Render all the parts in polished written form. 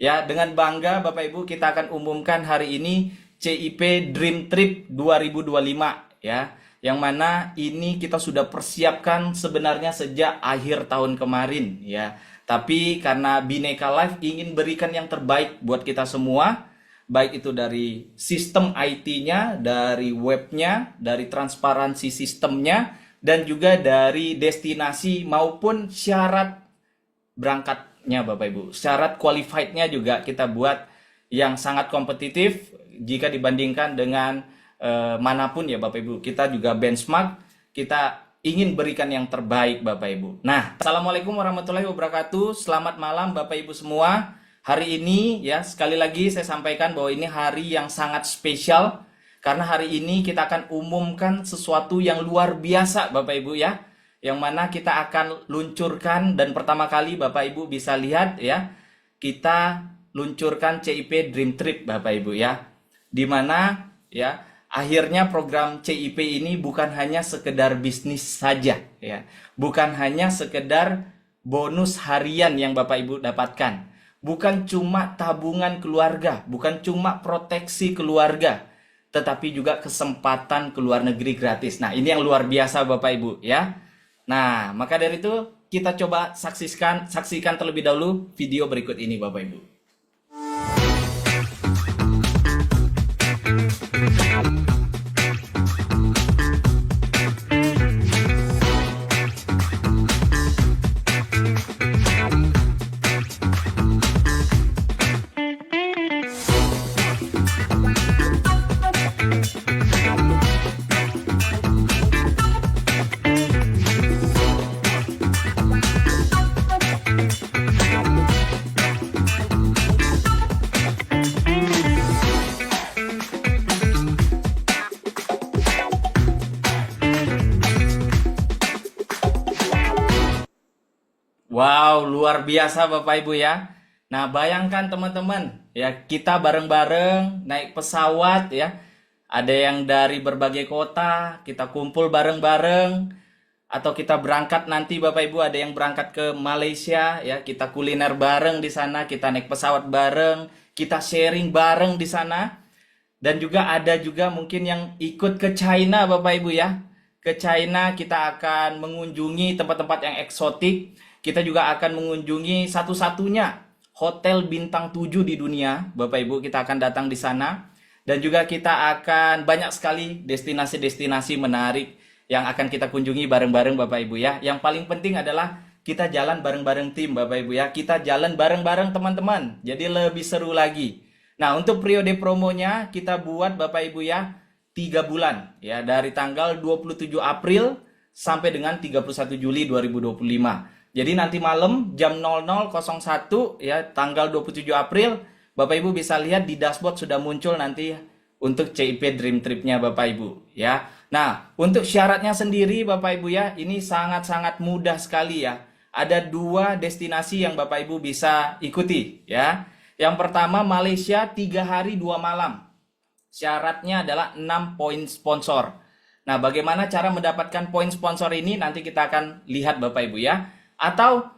Ya, dengan bangga Bapak Ibu kita akan umumkan hari ini CIP Dream Trip 2025 ya. Yang mana ini kita sudah persiapkan sebenarnya sejak akhir tahun kemarin ya. Tapi karena Bhinneka Life ingin berikan yang terbaik buat kita semua, baik itu dari sistem IT-nya, dari webnya, dari transparansi sistemnya, dan juga dari destinasi maupun syarat berangkatnya Bapak Ibu. Syarat qualified-nya juga kita buat yang sangat kompetitif jika dibandingkan dengan manapun ya Bapak Ibu. Kita juga benchmark, kita ingin berikan yang terbaik Bapak Ibu. Nah, Assalamualaikum warahmatullahi wabarakatuh. Selamat malam Bapak Ibu semua. Hari ini ya sekali lagi saya sampaikan bahwa ini hari yang sangat spesial karena hari ini kita akan umumkan sesuatu yang luar biasa Bapak Ibu ya. Yang mana kita akan luncurkan dan pertama kali Bapak Ibu bisa lihat ya, kita luncurkan CIP Dream Trip Bapak Ibu ya. Dimana ya akhirnya program CIP ini bukan hanya sekedar bisnis saja ya. Bukan hanya sekedar bonus harian yang Bapak Ibu dapatkan. Bukan cuma tabungan keluarga, bukan cuma proteksi keluarga, tetapi juga kesempatan ke luar negeri gratis. Nah, ini yang luar biasa Bapak Ibu ya. Nah, maka dari itu kita coba saksikan terlebih dahulu video berikut ini Bapak Ibu. Wow, luar biasa Bapak Ibu ya. Nah, bayangkan teman-teman, ya kita bareng-bareng naik pesawat ya. Ada yang dari berbagai kota, kita kumpul bareng-bareng atau kita berangkat nanti Bapak Ibu ada yang berangkat ke Malaysia ya, kita kuliner bareng di sana, kita naik pesawat bareng, kita sharing bareng di sana. Dan juga ada juga mungkin yang ikut ke China Bapak Ibu ya. Ke China kita akan mengunjungi tempat-tempat yang eksotik. Kita juga akan mengunjungi satu-satunya hotel bintang 7 di dunia. Bapak Ibu kita akan datang di sana. Dan juga kita akan banyak sekali destinasi-destinasi menarik yang akan kita kunjungi bareng-bareng Bapak Ibu ya. Yang paling penting adalah kita jalan bareng-bareng tim Bapak Ibu ya. Kita jalan bareng-bareng teman-teman. Jadi lebih seru lagi. Nah, untuk periode promonya kita buat Bapak Ibu ya 3 bulan ya, dari tanggal 27 April sampai dengan 31 Juli 2025. Jadi nanti malam jam 00.01 ya tanggal 27 April Bapak Ibu bisa lihat di dashboard sudah muncul nanti untuk CIP Dream Trip-nya Bapak Ibu ya. Nah, untuk syaratnya sendiri Bapak Ibu ya, ini sangat-sangat mudah sekali ya. Ada 2 destinasi yang Bapak Ibu bisa ikuti ya. Yang pertama Malaysia 3 hari 2 malam. Syaratnya adalah 6 poin sponsor. Nah, bagaimana cara mendapatkan poin sponsor ini nanti kita akan lihat Bapak Ibu ya. Atau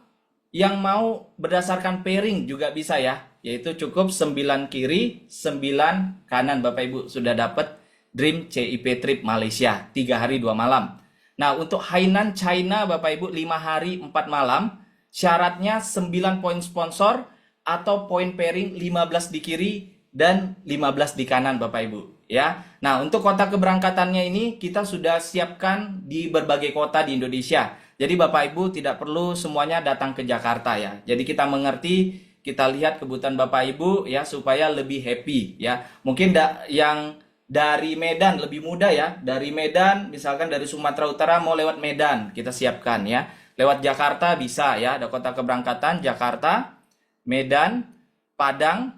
yang mau berdasarkan pairing juga bisa ya. Yaitu cukup 9 kiri, 9 kanan Bapak Ibu sudah dapat Dream CIP Trip Malaysia 3 hari 2 malam. Nah, untuk Hainan China Bapak Ibu 5 hari 4 malam. Syaratnya 9 poin sponsor atau poin pairing 15 di kiri dan 15 di kanan Bapak Ibu ya. Nah, untuk kota keberangkatannya ini kita sudah siapkan di berbagai kota di Indonesia. Jadi Bapak Ibu tidak perlu semuanya datang ke Jakarta ya. Jadi kita mengerti, kita lihat kebutuhan Bapak Ibu ya supaya lebih happy ya. Mungkin yang dari Medan lebih mudah ya. Dari Medan misalkan dari Sumatera Utara mau lewat Medan, kita siapkan ya. Lewat Jakarta bisa ya, ada kota keberangkatan Jakarta, Medan, Padang,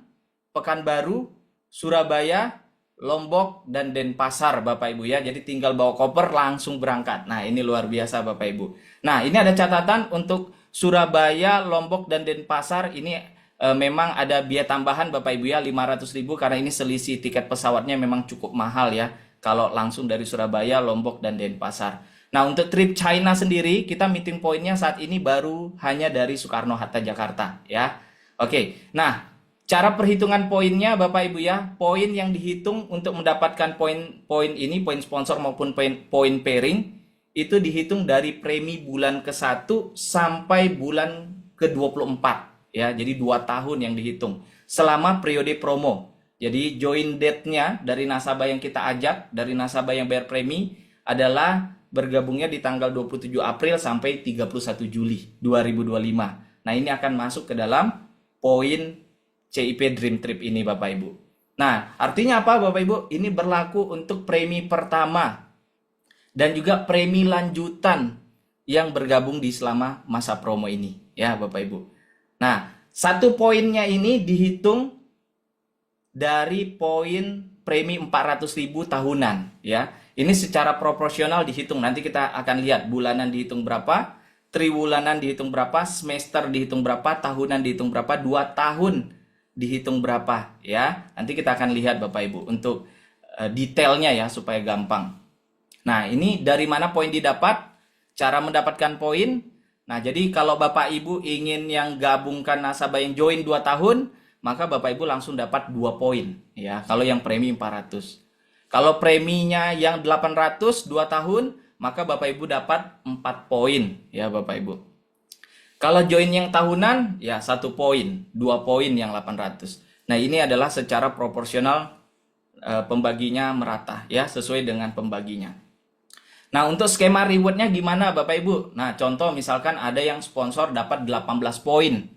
Pekanbaru, Surabaya, Lombok, dan Denpasar Bapak Ibu ya. Jadi tinggal bawa koper langsung berangkat. Nah, ini luar biasa Bapak Ibu. Nah, ini ada catatan untuk Surabaya, Lombok, dan Denpasar. Ini memang ada biaya tambahan Bapak Ibu ya, 500.000 karena ini selisih tiket pesawatnya memang cukup mahal ya. Kalau langsung dari Surabaya, Lombok, dan Denpasar. Nah, untuk trip China sendiri, kita meeting pointnya saat ini baru hanya dari Soekarno-Hatta Jakarta ya. Oke, nah Cara perhitungan poinnya Bapak Ibu ya, poin yang dihitung untuk mendapatkan poin-poin ini, poin sponsor maupun poin pairing, itu dihitung dari premi bulan ke-1 sampai bulan ke-24 ya. Jadi 2 tahun yang dihitung selama periode promo. Jadi join date-nya dari nasabah yang kita ajak, dari nasabah yang bayar premi adalah bergabungnya di tanggal 27 April sampai 31 Juli 2025. Nah, ini akan masuk ke dalam poin CIP Dream Trip ini Bapak Ibu. Nah, artinya apa Bapak Ibu? Ini berlaku untuk premi pertama dan juga premi lanjutan yang bergabung di selama masa promo ini ya Bapak Ibu. Nah, satu poinnya ini dihitung dari poin premi 400.000 tahunan ya. Ini secara proporsional dihitung. Nanti kita akan lihat bulanan dihitung berapa, triwulanan dihitung berapa, semester dihitung berapa, tahunan dihitung berapa, 2 tahun dihitung berapa ya. Nanti kita akan lihat Bapak Ibu untuk detailnya ya supaya gampang. Nah, ini dari mana poin didapat? Cara mendapatkan poin. Nah, jadi kalau Bapak Ibu ingin yang gabungkan nasabah yang join 2 tahun, maka Bapak Ibu langsung dapat 2 poin ya. Kalau yang premi 400. Kalau preminya yang 800 2 tahun, maka Bapak Ibu dapat 4 poin ya Bapak Ibu. Kalau join yang tahunan, ya 1 poin, 2 poin yang 800. Nah, ini adalah secara proporsional pembaginya merata, ya, sesuai dengan pembaginya. Nah, untuk skema rewardnya gimana Bapak Ibu? Nah, contoh misalkan ada yang sponsor dapat 18 poin.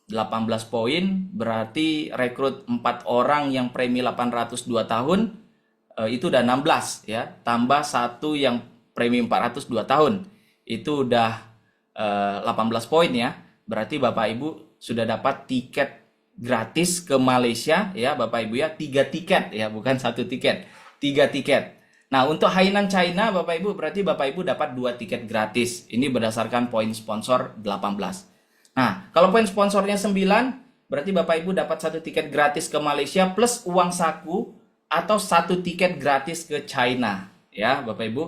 18 poin berarti rekrut 4 orang yang premi 800 2 tahun, itu udah 16, ya. Tambah 1 yang premi 400 2 tahun, itu udah 18 poin ya. Berarti Bapak Ibu sudah dapat tiket gratis ke Malaysia ya Bapak Ibu ya. 3 tiket ya, bukan 1 tiket, 3 tiket. Nah, untuk Hainan China Bapak Ibu berarti Bapak Ibu dapat 2 tiket gratis. Ini berdasarkan poin sponsor 18. Nah, kalau poin sponsornya 9, berarti Bapak Ibu dapat 1 tiket gratis ke Malaysia plus uang saku atau 1 tiket gratis ke China ya Bapak Ibu.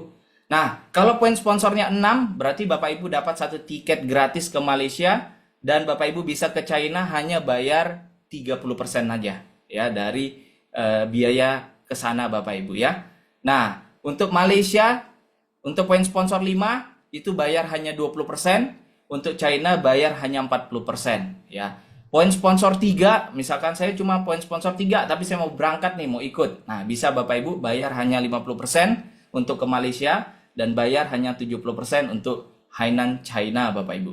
Nah, kalau poin sponsornya 6, berarti Bapak Ibu dapat 1 tiket gratis ke Malaysia dan Bapak Ibu bisa ke China hanya bayar 30% aja ya dari biaya ke sana Bapak Ibu ya. Nah, untuk Malaysia untuk poin sponsor 5 itu bayar hanya 20%, untuk China bayar hanya 40% ya. Poin sponsor 3, misalkan saya cuma poin sponsor 3 tapi saya mau berangkat nih, mau ikut. Nah, bisa Bapak Ibu bayar hanya 50% untuk ke Malaysia dan bayar hanya 70% untuk Hainan China Bapak Ibu.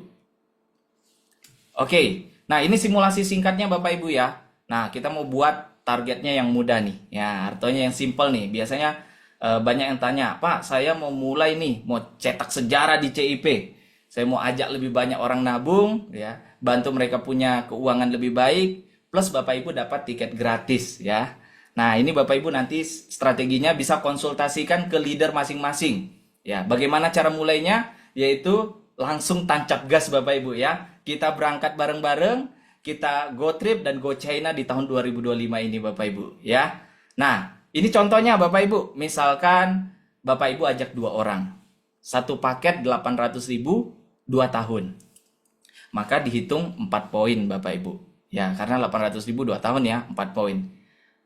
Oke, nah ini simulasi singkatnya Bapak Ibu ya. Nah, kita mau buat targetnya yang mudah nih. Ya, artinya yang simple nih. Biasanya banyak yang tanya, Pak, saya mau mulai nih, mau cetak sejarah di CIP. Saya mau ajak lebih banyak orang nabung, ya, bantu mereka punya keuangan lebih baik, plus Bapak Ibu dapat tiket gratis ya. Nah, ini Bapak Ibu nanti strateginya bisa konsultasikan ke leader masing-masing. Ya, bagaimana cara mulainya? Yaitu langsung tancap gas Bapak Ibu ya. Kita berangkat bareng-bareng, kita go trip dan go China di tahun 2025 ini Bapak Ibu ya. Nah, ini contohnya Bapak Ibu. Misalkan Bapak Ibu ajak 2 orang. 1 paket 800.000 2 tahun. Maka dihitung 4 poin Bapak Ibu. Ya, karena 800.000 2 tahun ya, 4 poin.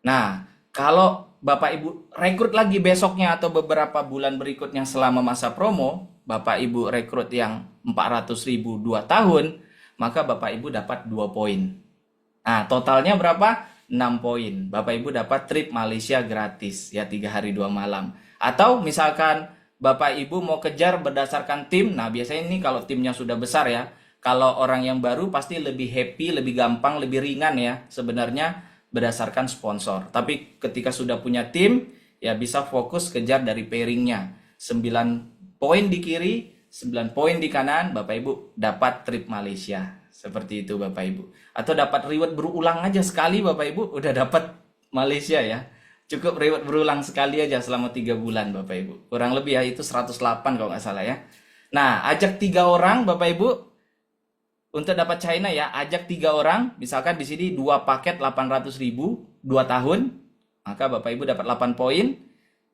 Nah, kalau Bapak Ibu rekrut lagi besoknya atau beberapa bulan berikutnya selama masa promo, Bapak Ibu rekrut yang 400.000 2 tahun, maka Bapak Ibu dapat 2 poin. Nah, totalnya berapa? 6 poin. Bapak Ibu dapat trip Malaysia gratis ya, 3 hari 2 malam. Atau misalkan Bapak Ibu mau kejar berdasarkan tim. Nah, biasanya ini kalau timnya sudah besar ya. Kalau orang yang baru pasti lebih happy, lebih gampang, lebih ringan ya sebenarnya berdasarkan sponsor. Tapi ketika sudah punya tim, ya bisa fokus kejar dari pairingnya. 9 poin di kiri, 9 poin di kanan, Bapak Ibu dapat trip Malaysia. Seperti itu Bapak Ibu. Atau dapat reward berulang aja sekali Bapak Ibu, udah dapat Malaysia ya. Cukup reward berulang sekali aja selama 3 bulan Bapak Ibu. Kurang lebih ya itu 108 kalau nggak salah ya. Nah, ajak 3 orang Bapak Ibu. Untuk dapat China ya, ajak 3 orang, misalkan di sini 2 paket 800.000 2 tahun, maka Bapak Ibu dapat 8 poin,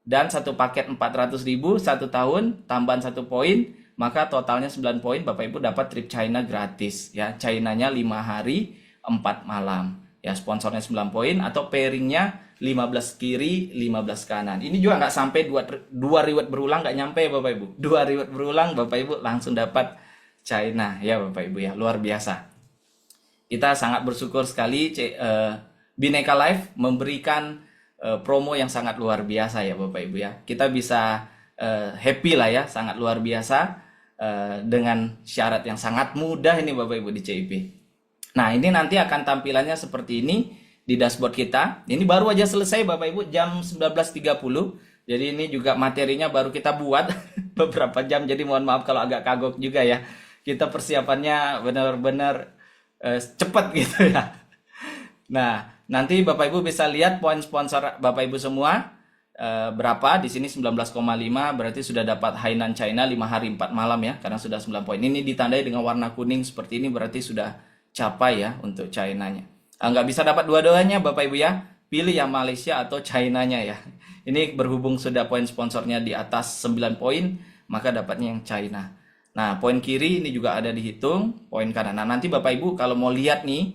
dan 1 paket 400.000 1 tahun, tambahan 1 poin, maka totalnya 9 poin, Bapak Ibu dapat trip China gratis ya. China-nya 5 hari 4 malam ya sponsornya 9 poin, atau pairingnya 15 kiri 15 kanan. Ini juga nggak sampai dua reward berulang, nggak nyampe Bapak Ibu. Dua reward berulang Bapak Ibu langsung dapat China ya Bapak Ibu ya, luar biasa. Kita sangat bersyukur sekali Bineka Live memberikan promo yang sangat luar biasa ya Bapak Ibu ya. Kita bisa happy lah ya, sangat luar biasa dengan syarat yang sangat mudah ini Bapak Ibu di CIP. Nah, ini nanti akan tampilannya seperti ini di dashboard kita. Ini baru aja selesai Bapak Ibu jam 19.30. Jadi ini juga materinya baru kita buat beberapa jam. Jadi mohon maaf kalau agak kagok juga ya. Kita persiapannya benar-benar cepat gitu ya. Nah, nanti Bapak Ibu bisa lihat poin sponsor Bapak Ibu semua berapa. Di sini 19,5, berarti sudah dapat Hainan China 5 hari 4 malam ya, karena sudah 9 poin. Ini ditandai dengan warna kuning seperti ini, berarti sudah capai ya untuk China-nya. Nggak bisa dapat dua-duanya Bapak Ibu ya, pilih yang Malaysia atau China-nya ya. Ini berhubung sudah poin sponsornya di atas 9 poin, maka dapatnya yang China. Nah, poin kiri ini juga ada dihitung, poin kanan. Nah, nanti Bapak Ibu kalau mau lihat nih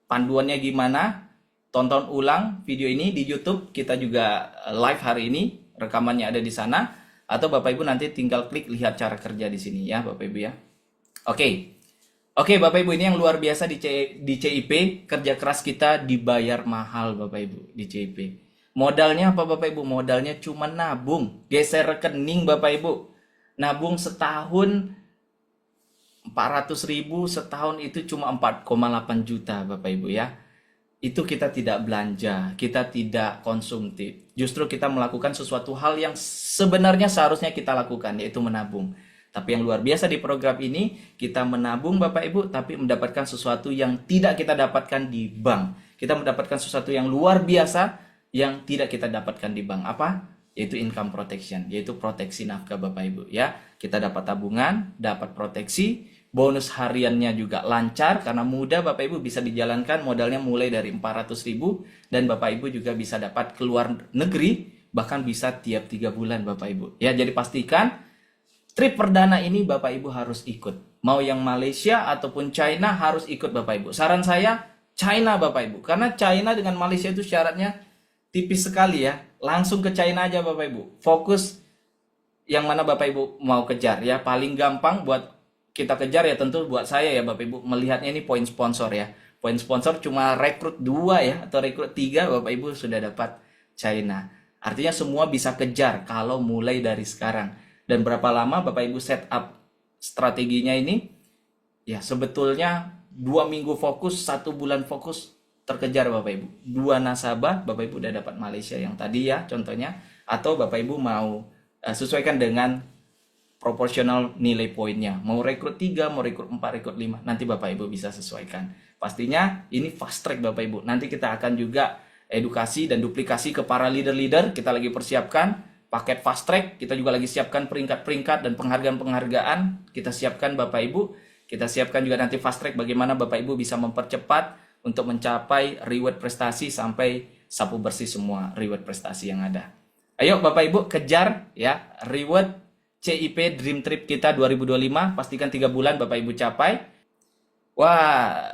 panduannya gimana, tonton ulang video ini di YouTube. Kita juga live hari ini, rekamannya ada di sana. Atau Bapak Ibu nanti tinggal klik lihat cara kerja di sini ya Bapak Ibu ya. Oke Bapak Ibu, ini yang luar biasa di CIP. Kerja keras kita dibayar mahal Bapak Ibu di CIP. Modalnya apa Bapak Ibu? Modalnya cuma nabung, geser rekening Bapak Ibu. Nabung setahun 400.000, setahun itu cuma 4,8 juta Bapak Ibu ya. Itu kita tidak belanja, kita tidak konsumtif. Justru kita melakukan sesuatu hal yang sebenarnya seharusnya kita lakukan, yaitu menabung. Tapi yang luar biasa di program ini, kita menabung Bapak Ibu, tapi mendapatkan sesuatu yang tidak kita dapatkan di bank. Kita mendapatkan sesuatu yang luar biasa yang tidak kita dapatkan di bank. Apa? Yaitu income protection, yaitu proteksi nafkah Bapak Ibu ya. Kita dapat tabungan, dapat proteksi, bonus hariannya juga lancar karena mudah Bapak Ibu, bisa dijalankan, modalnya mulai dari 400.000, dan Bapak Ibu juga bisa dapat keluar negeri, bahkan bisa tiap 3 bulan Bapak Ibu. Ya, jadi pastikan trip perdana ini Bapak Ibu harus ikut. Mau yang Malaysia ataupun China harus ikut Bapak Ibu. Saran saya China Bapak Ibu. Karena China dengan Malaysia itu syaratnya tipis sekali ya. Langsung ke China aja Bapak Ibu. Fokus yang mana Bapak Ibu mau kejar ya. Paling gampang buat kita kejar ya tentu buat saya ya Bapak Ibu. Melihatnya ini poin sponsor ya. Poin sponsor cuma rekrut 2 ya. Atau rekrut 3 Bapak Ibu sudah dapat China. Artinya semua bisa kejar kalau mulai dari sekarang. Dan berapa lama Bapak Ibu set up strateginya ini? Ya sebetulnya 2 minggu fokus, 1 bulan fokus, terkejar Bapak Ibu. 2 nasabah Bapak Ibu udah dapat Malaysia yang tadi ya contohnya. Atau Bapak Ibu mau sesuaikan dengan proporsional nilai poinnya. Mau rekrut 3, mau rekrut 4, rekrut 5. Nanti Bapak Ibu bisa sesuaikan. Pastinya ini fast track Bapak Ibu. Nanti kita akan juga edukasi dan duplikasi ke para leader-leader. Kita lagi persiapkan paket fast track, kita juga lagi siapkan peringkat-peringkat dan penghargaan-penghargaan. Kita siapkan Bapak Ibu, kita siapkan juga nanti fast track bagaimana Bapak Ibu bisa mempercepat untuk mencapai reward prestasi sampai sapu bersih semua reward prestasi yang ada. Ayo Bapak Ibu kejar ya reward CIP Dream Trip kita 2025, pastikan 3 bulan Bapak Ibu capai. Wah,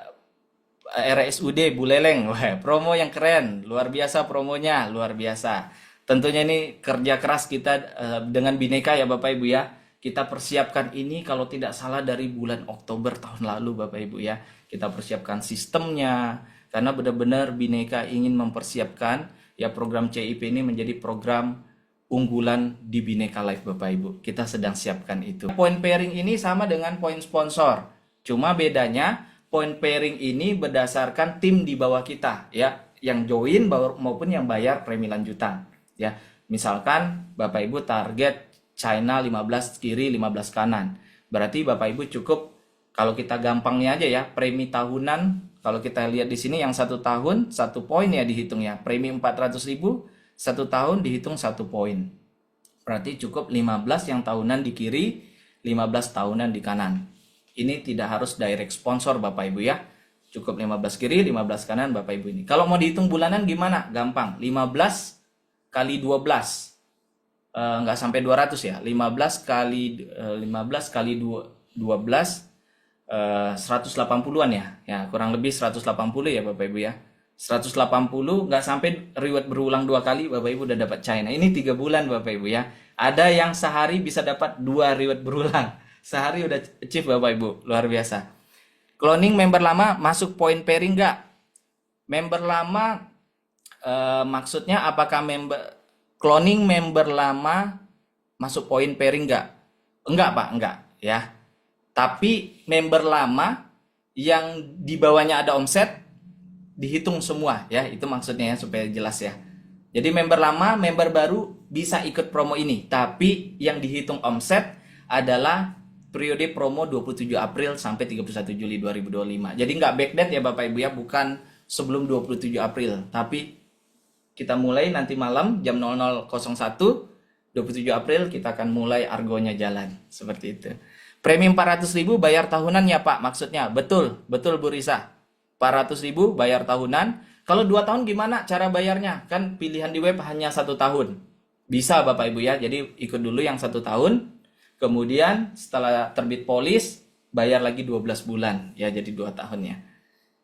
RSUD Buleleng, wah promo yang keren, luar biasa promonya, luar biasa. Tentunya ini kerja keras kita dengan Bineka ya Bapak Ibu ya. Kita persiapkan ini kalau tidak salah dari bulan Oktober tahun lalu Bapak Ibu ya. Kita persiapkan sistemnya karena benar-benar Bineka ingin mempersiapkan ya program CIP ini menjadi program unggulan di Bineka Live Bapak Ibu. Kita sedang siapkan itu. Poin pairing ini sama dengan poin sponsor. Cuma bedanya poin pairing ini berdasarkan tim di bawah kita ya, yang join maupun yang bayar premi lanjutan. Ya, misalkan Bapak Ibu target China 15 kiri 15 kanan. Berarti Bapak Ibu cukup, kalau kita gampangnya aja ya, premi tahunan. Kalau kita lihat di sini yang 1 tahun 1 poin ya dihitung ya. Premi 400.000 1 tahun dihitung 1 poin. Berarti cukup 15 yang tahunan di kiri, 15 tahunan di kanan. Ini tidak harus direct sponsor Bapak Ibu ya. Cukup 15 kiri, 15 kanan Bapak Ibu ini. Kalau mau dihitung bulanan gimana? Gampang. 15 kali 12 nggak sampai 200 ya, 15 kali 12 180-an ya kurang lebih 180 ya Bapak Ibu ya, 180 nggak sampai reward berulang 2 kali Bapak Ibu udah dapat China. Ini 3 bulan Bapak Ibu ya. Ada yang sehari bisa dapat 2 reward berulang. Sehari udah achieve Bapak Ibu, luar biasa. Cloning member lama masuk point pairing nggak? Member lama maksudnya apakah cloning member lama masuk point pairing nggak? Enggak Pak, enggak ya. Tapi member lama yang di bawahnya ada omset dihitung semua ya, itu maksudnya ya supaya jelas ya. Jadi member lama, member baru bisa ikut promo ini, tapi yang dihitung omset adalah periode promo 27 April sampai 31 Juli 2025. Jadi nggak backdate ya Bapak Ibu ya, bukan sebelum 27 April, tapi kita mulai nanti malam jam 00.01 27 April kita akan mulai argonya jalan seperti itu. Premi 400.000 bayar tahunan ya Pak, maksudnya betul Bu Risa. 400.000 bayar tahunan. Kalau 2 tahun gimana cara bayarnya? Kan pilihan di web hanya 1 tahun. Bisa Bapak Ibu ya. Jadi ikut dulu yang 1 tahun. Kemudian setelah terbit polis bayar lagi 12 bulan. Ya jadi 2 tahunnya.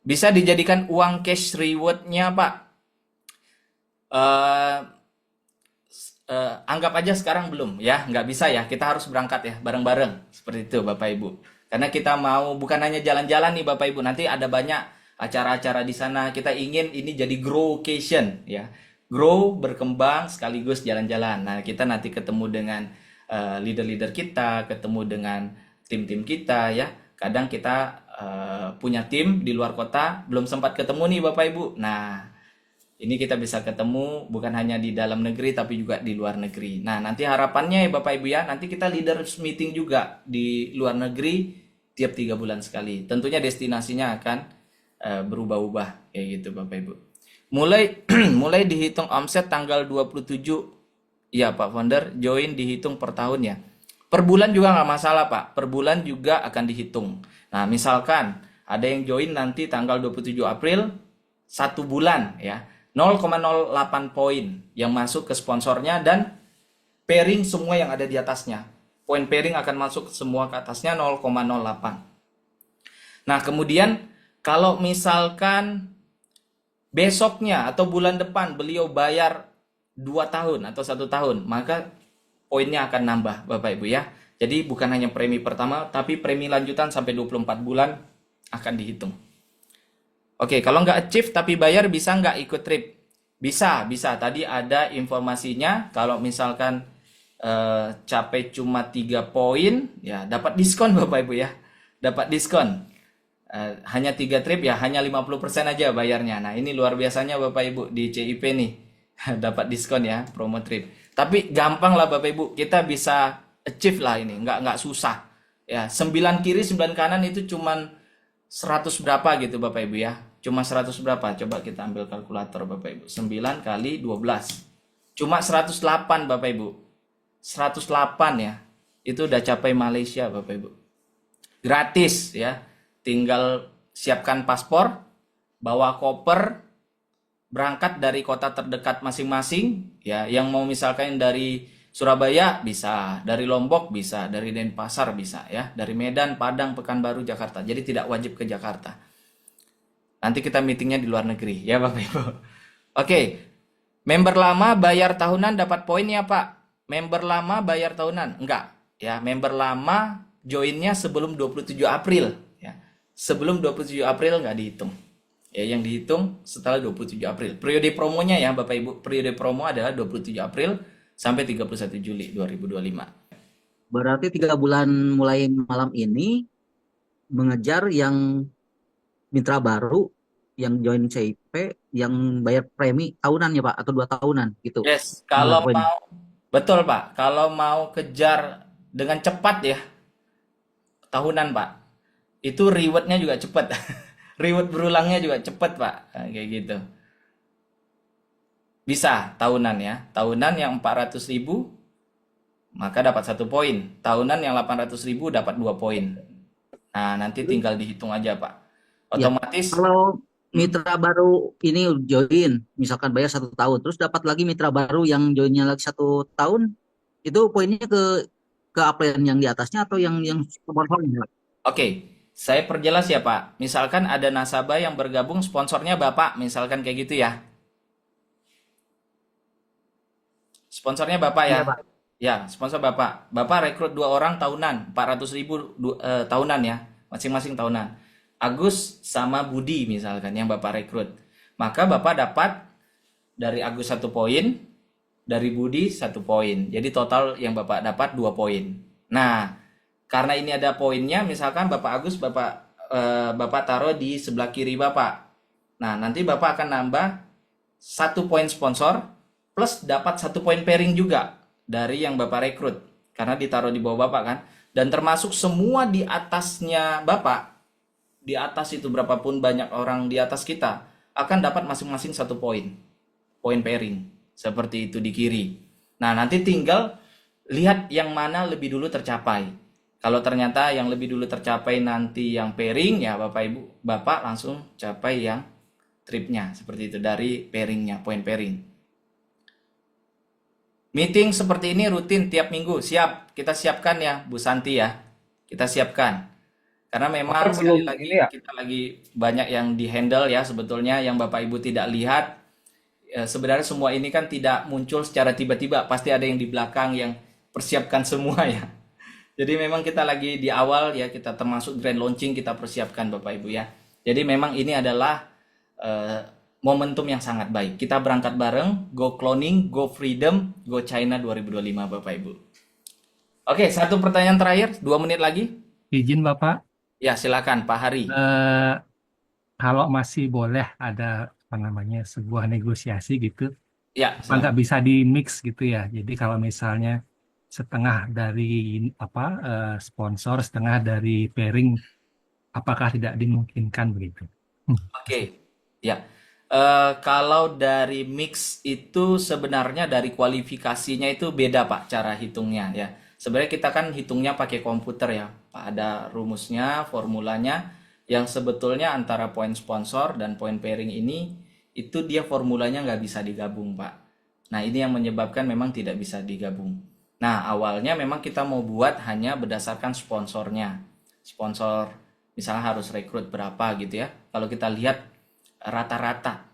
Bisa dijadikan uang cash rewardnya Pak. Anggap aja sekarang belum ya. Nggak bisa ya. Kita harus berangkat ya bareng-bareng. Seperti itu Bapak Ibu. Karena kita mau bukan hanya jalan-jalan nih Bapak Ibu. Nanti ada banyak acara-acara di sana. Kita ingin ini jadi growcation ya. Grow, berkembang sekaligus jalan-jalan. Nah, kita nanti ketemu dengan leader-leader kita, ketemu dengan tim-tim kita ya. Kadang kita punya tim di luar kota, belum sempat ketemu nih Bapak Ibu. Nah, ini kita bisa ketemu bukan hanya di dalam negeri tapi juga di luar negeri. Nah, nanti harapannya ya Bapak Ibu ya, nanti kita leaders meeting juga di luar negeri tiap 3 bulan sekali. Tentunya destinasinya akan berubah-ubah kayak gitu Bapak Ibu. Mulai dihitung omset tanggal 27 ya Pak Founder, join dihitung per tahun ya. Per bulan juga nggak masalah Pak, per bulan juga akan dihitung. Nah misalkan ada yang join nanti tanggal 27 April 1 bulan ya, 0,08 poin yang masuk ke sponsornya dan pairing semua yang ada di atasnya. Poin pairing akan masuk semua ke atasnya 0,08. Nah kemudian kalau misalkan besoknya atau bulan depan beliau bayar 2 tahun atau 1 tahun, maka poinnya akan nambah Bapak Ibu ya. Jadi bukan hanya premi pertama, tapi premi lanjutan sampai 24 bulan akan dihitung. Oke, kalau nggak achieve tapi bayar bisa nggak ikut trip? Bisa. Tadi ada informasinya, kalau misalkan capai cuma 3 poin, ya dapat diskon Bapak Ibu ya. Dapat diskon. Hanya 3 trip ya, hanya 50% aja bayarnya. Nah ini luar biasanya Bapak Ibu di CIP nih. Dapat diskon ya, promo trip. Tapi gampang lah Bapak Ibu, kita bisa achieve lah ini, nggak susah. Ya, 9 kiri 9 kanan itu cuman 100 berapa gitu Bapak Ibu ya. Cuma 100 berapa? Coba kita ambil kalkulator Bapak Ibu. 9 kali 12. Cuma 108 Bapak Ibu. 108 ya. Itu udah capai Malaysia Bapak Ibu. Gratis ya. Tinggal siapkan paspor, bawa koper, berangkat dari kota terdekat masing-masing ya. Yang mau misalkan dari Surabaya bisa, dari Lombok bisa, dari Denpasar bisa ya, dari Medan, Padang, Pekanbaru, Jakarta. Jadi tidak wajib ke Jakarta. Nanti kita meetingnya di luar negeri ya Bapak Ibu. Oke, member lama bayar tahunan dapat poin ya Pak. Member lama bayar tahunan enggak ya. Member lama joinnya sebelum 27 April ya. Sebelum 27 April nggak dihitung. Ya, yang dihitung setelah 27 April. Periode promonya ya Bapak Ibu, periode promo adalah 27 April sampai 31 Juli 2025. Berarti 3 bulan mulai malam ini mengejar yang mitra baru yang join CIP yang bayar premi tahunan ya Pak atau 2 tahunan gitu. Yes, kalau mau betul Pak, kalau mau kejar dengan cepat ya tahunan Pak, itu rewardnya juga cepat. Reward berulangnya juga cepat Pak. Nah, kayak gitu. Bisa tahunan ya. Tahunan yang 400.000 maka dapat 1 poin. Tahunan yang 800.000 dapat 2 poin. Nah, nanti tinggal dihitung aja Pak. Ya, Otomatis kalau mitra baru ini join, misalkan bayar 1 tahun, terus dapat lagi mitra baru yang joinnya lagi 1 tahun, itu poinnya ke upline yang di atasnya atau yang sponsornya? oke. Saya perjelas ya Pak. Misalkan ada nasabah yang bergabung sponsornya Bapak, misalkan kayak gitu ya. Sponsornya Bapak ya. Iya, Pak. Ya, sponsor Bapak. Bapak rekrut dua orang tahunan, 400.000 tahunan ya, masing-masing tahunan. Agus sama Budi misalkan yang Bapak rekrut. Maka Bapak dapat dari Agus 1 poin, dari Budi 1 poin. Jadi total yang Bapak dapat 2 poin. Nah, karena ini ada poinnya, misalkan Bapak Agus Bapak taruh di sebelah kiri Bapak. Nah, nanti Bapak akan nambah 1 poin sponsor plus dapat 1 poin pairing juga dari yang Bapak rekrut karena ditaruh di bawah Bapak kan. Dan termasuk semua di atasnya Bapak, di atas itu berapapun banyak orang di atas kita akan dapat masing-masing 1 poin, poin pairing seperti itu di kiri. Nah, nanti tinggal lihat yang mana lebih dulu tercapai. Kalau ternyata yang lebih dulu tercapai nanti yang pairing, ya Bapak Ibu, Bapak langsung capai yang tripnya seperti itu dari pairingnya, poin pairing. Meeting seperti ini rutin tiap minggu. Siap, kita siapkan ya Bu Santi ya. Kita siapkan. Karena memang sekali Belum lagi ini ya. kita lagi banyak yang di-handle ya sebetulnya yang Bapak Ibu tidak lihat. Sebenarnya semua ini kan tidak muncul secara tiba-tiba. Pasti ada yang di belakang yang persiapkan semua ya. Jadi memang kita lagi di awal ya, kita termasuk grand launching kita persiapkan Bapak Ibu ya. Jadi memang ini adalah eh, momentum yang sangat baik. Kita berangkat bareng, go cloning, go freedom, go China 2025 Bapak Ibu. Oke, satu pertanyaan terakhir, 2 menit lagi. Izin Bapak, Ya, silakan Pak Hari. kalau masih boleh ada apa namanya sebuah negosiasi gitu, Ya, apa nggak silakan. bisa di mix gitu ya. Jadi kalau misalnya setengah dari apa sponsor, setengah dari pairing, apakah tidak dimungkinkan begitu? Oke, ya. Kalau dari mix itu sebenarnya dari kualifikasinya itu beda Pak cara hitungnya ya. Sebenarnya kita kan hitungnya pakai komputer ya Pak. Ada rumusnya, formulanya yang sebetulnya antara poin sponsor dan poin pairing ini itu dia formulanya nggak bisa digabung Pak. Nah ini yang menyebabkan memang tidak bisa digabung. Nah awalnya memang kita mau buat hanya berdasarkan sponsornya. Sponsor misalnya harus rekrut berapa gitu ya. Kalau kita lihat rata-rata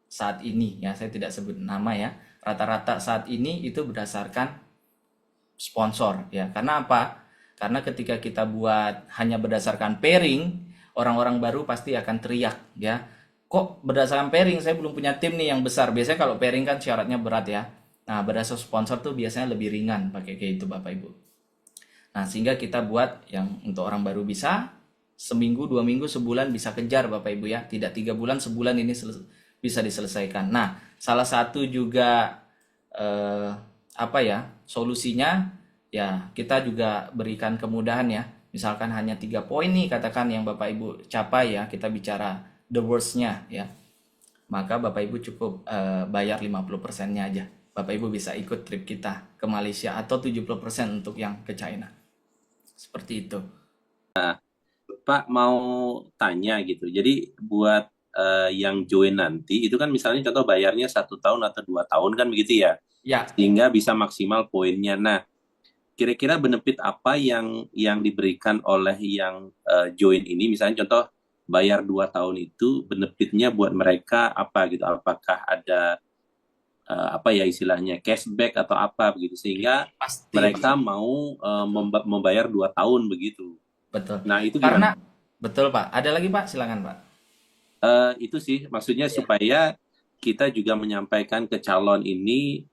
saat ini ya, saya tidak sebut nama ya, rata-rata saat ini itu berdasarkan sponsor ya. Karena apa? Karena ketika kita buat hanya berdasarkan pairing, orang-orang baru pasti akan teriak ya. Kok berdasarkan pairing saya belum punya tim nih yang besar. Biasanya kalau pairing kan syaratnya berat ya. Nah, berdasarkan sponsor tuh biasanya lebih ringan pakai kayak itu Bapak Ibu. Nah, sehingga kita buat yang untuk orang baru bisa seminggu, 2 minggu, sebulan bisa kejar Bapak Ibu ya. Tidak 3 bulan, sebulan ini bisa diselesaikan. Nah, salah satu juga eh, apa ya solusinya ya kita juga berikan kemudahan ya. Misalkan hanya 3 poin nih katakan yang Bapak Ibu capai ya, kita bicara the worst-nya ya. Maka Bapak Ibu cukup bayar 50%-nya aja. Bapak Ibu bisa ikut trip kita ke Malaysia atau 70% untuk yang ke China. Seperti itu. Pak mau tanya gitu. Jadi buat yang join nanti itu kan misalnya contoh bayarnya 1 tahun atau 2 tahun kan begitu ya, Ya, sehingga bisa maksimal poinnya. Nah, kira-kira benefit apa yang diberikan oleh yang join ini? Misalnya contoh bayar 2 tahun itu benefitnya buat mereka apa gitu? Apakah ada apa ya istilahnya cashback atau apa begitu sehingga pasti mereka mau membayar 2 tahun begitu. betul. Nah, itu Karena gimana? betul Pak. Ada lagi Pak? Silakan Pak. Itu sih maksudnya Ya. supaya kita juga menyampaikan ke calon ini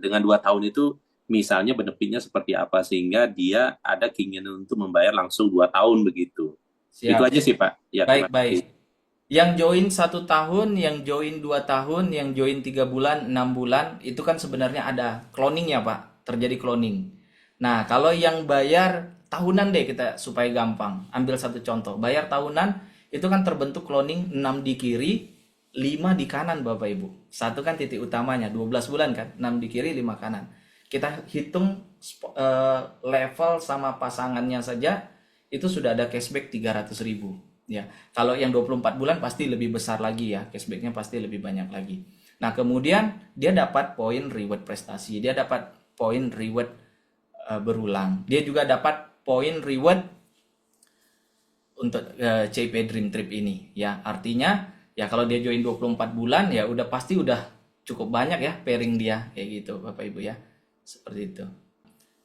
dengan 2 tahun itu misalnya benefitnya seperti apa sehingga dia ada keinginan untuk membayar langsung 2 tahun begitu. Itu Siap. aja sih Pak. Ya terima Baik-baik. kasih. Yang join 1 tahun, yang join 2 tahun, yang join 3 bulan, 6 bulan, itu kan sebenarnya ada cloning ya Pak, terjadi cloning. Nah, kalau yang bayar tahunan deh kita supaya gampang. Ambil satu contoh, bayar tahunan itu kan terbentuk cloning 6 di kiri, 5 di kanan Bapak Ibu. Satu kan titik utamanya, 12 bulan kan, 6 di kiri, 5 kanan. Kita hitung level sama pasangannya saja, itu sudah ada cashback 300.000 ya. Kalau yang 24 bulan pasti lebih besar lagi ya, cashbacknya pasti lebih banyak lagi. Nah, kemudian dia dapat poin reward prestasi, dia dapat poin reward berulang. Dia juga dapat poin reward untuk CIP Dream Trip ini ya. Artinya ya kalau dia join 24 bulan ya udah pasti udah cukup banyak ya pairing dia kayak gitu Bapak Ibu ya. Seperti itu.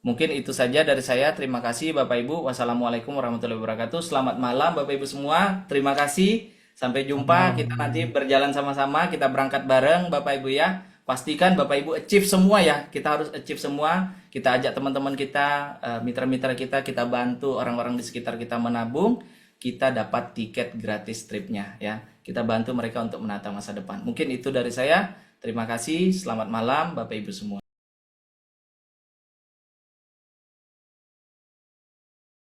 Mungkin itu saja dari saya. Terima kasih Bapak Ibu. Wassalamualaikum warahmatullahi wabarakatuh. Selamat malam Bapak Ibu semua. Terima kasih. Sampai jumpa. Kita nanti berjalan sama-sama. Kita berangkat bareng Bapak Ibu ya. Pastikan Bapak Ibu achieve semua ya. Kita harus achieve semua. Kita ajak teman-teman kita, mitra-mitra kita bantu orang-orang di sekitar kita menabung. Kita dapat tiket gratis tripnya ya. Kita bantu mereka untuk menata masa depan. Mungkin itu dari saya. Terima kasih. Selamat malam Bapak Ibu semua.